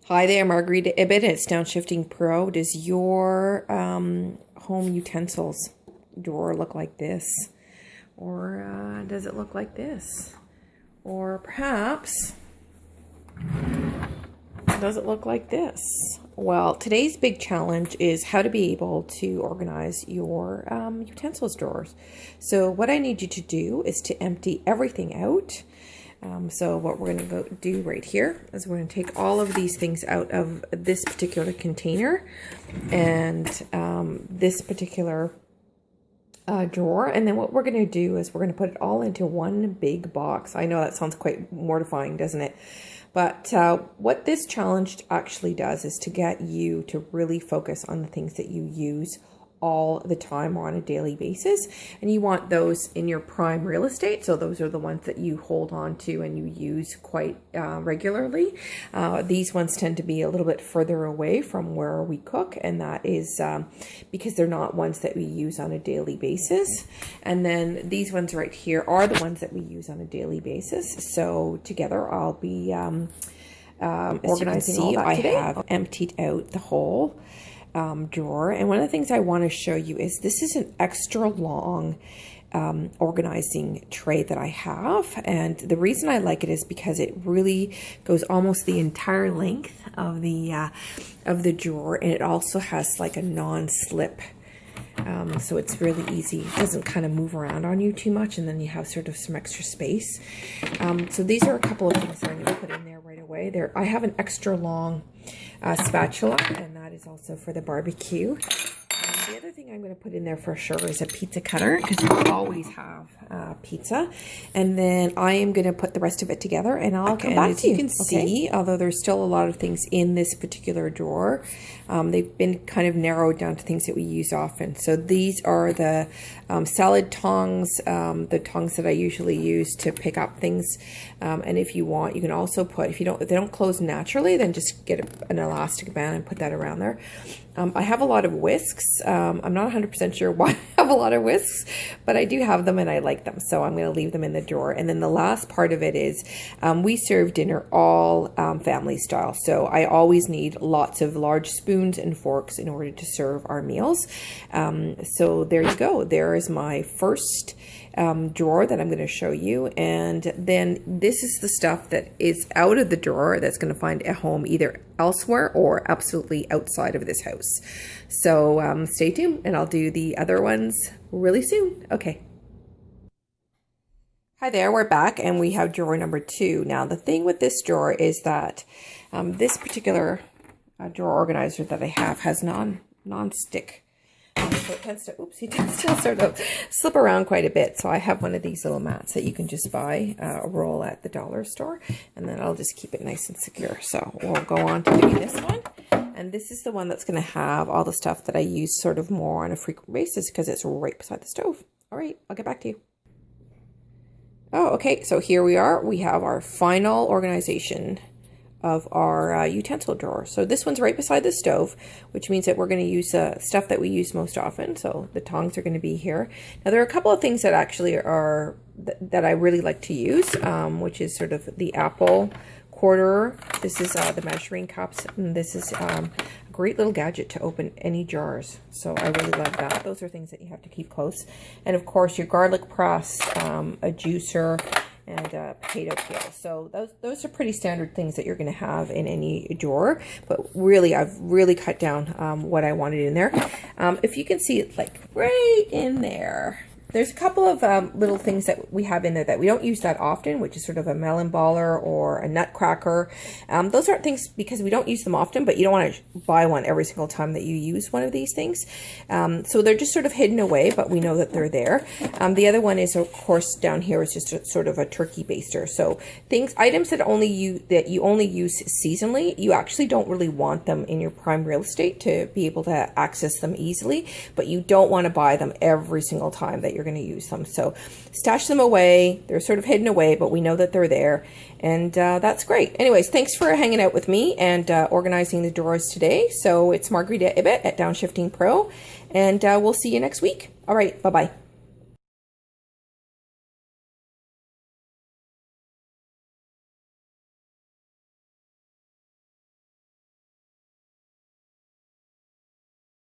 Hi there, Margarita Ibbett. It's Downshifting Pro. Does your home utensils drawer look like this? Or does it look like this? Or perhaps, does it look like this? Well, today's big challenge is how to be able to organize your utensils drawers. So what I need you to do is to empty everything out. So what we're going to go do right here is we're going to take all of these things out of this particular container and this particular drawer. And then what we're going to do is we're going to put it all into one big box. I know that sounds quite mortifying, doesn't it? But what this challenge actually does is to get you to really focus on the things that you use all the time or on a daily basis, and you want those in your prime real estate. So those are the ones that you hold on to and you use quite regularly. These ones tend to be a little bit further away from where we cook, and that is because they're not ones that we use on a daily basis. And then these ones right here are the ones that we use on a daily basis. So together I'll be organizing all that today. I have emptied out the whole drawer, and one of the things I want to show you is this is an extra long organizing tray that I have, and the reason I like it is because it really goes almost the entire length of the drawer, and it also has like a non-slip. So it's really easy. It doesn't kind of move around on you too much, and then you have sort of some extra space. So these are a couple of things that I'm going to put in there right away. I have an extra long spatula, and that is also for the barbecue. The other thing I'm going to put in there for sure is a pizza cutter, because you always have pizza. And then I am going to put the rest of it together, and I'll come back to you. You can see, although there's still a lot of things in this particular drawer, they've been kind of narrowed down to things that we use often. So these are the salad tongs, the tongs that I usually use to pick up things. And if you want, you can also put, if they don't close naturally, then just get an elastic band and put that around there. I have a lot of whisks. I'm not 100% sure why I have a lot of whisks, but I do have them and I like them. So I'm going to leave them in the drawer. And then the last part of it is we serve dinner all family style. So I always need lots of large spoons and forks in order to serve our meals. So there you go. There is my first drawer that I'm going to show you. And then this is the stuff that is out of the drawer that's going to find a home either elsewhere or absolutely outside of this house. So stay tuned, and I'll do the other ones really soon. Okay. Hi there, we're back, and we have drawer number 2. Now the thing with this drawer is that this particular drawer organizer that I have has non-stick. So it tends to sort of slip around quite a bit. So I have one of these little mats that you can just buy a roll at the dollar store, and then I'll just keep it nice and secure. So we'll go on to doing this one. And this is the one that's going to have all the stuff that I use sort of more on a frequent basis because it's right beside the stove. All right, I'll get back to you. Oh, okay. So here we are. We have our final organization of our utensil drawer. So this one's right beside the stove, which means that we're going to use stuff that we use most often. So the tongs are going to be here. Now there are a couple of things that actually are that I really like to use, which is sort of the apple quarter. This is the measuring cups, and this is a great little gadget to open any jars. So I really love that. Those are things that you have to keep close. And of course your garlic press, a juicer, and potato peel. So those are pretty standard things that you're going to have in any drawer, but really I've really cut down what I wanted in there. If you can see it, like right in there, there's a couple of little things that we have in there that we don't use that often, which is sort of a melon baller or a nutcracker. Those aren't things because we don't use them often, but you don't want to buy one every single time that you use one of these things. So they're just sort of hidden away, but we know that they're there. The other one is, of course, down here is just sort of a turkey baster. So items that you only use seasonally, you actually don't really want them in your prime real estate to be able to access them easily, but you don't want to buy them every single time that you're going to use them. So stash them away. They're sort of hidden away, but we know that they're there, and that's great. Anyways, thanks for hanging out with me and organizing the drawers today. So it's Margarita Ibbett at Downshifting Pro, and we'll see you next week. All right, bye-bye.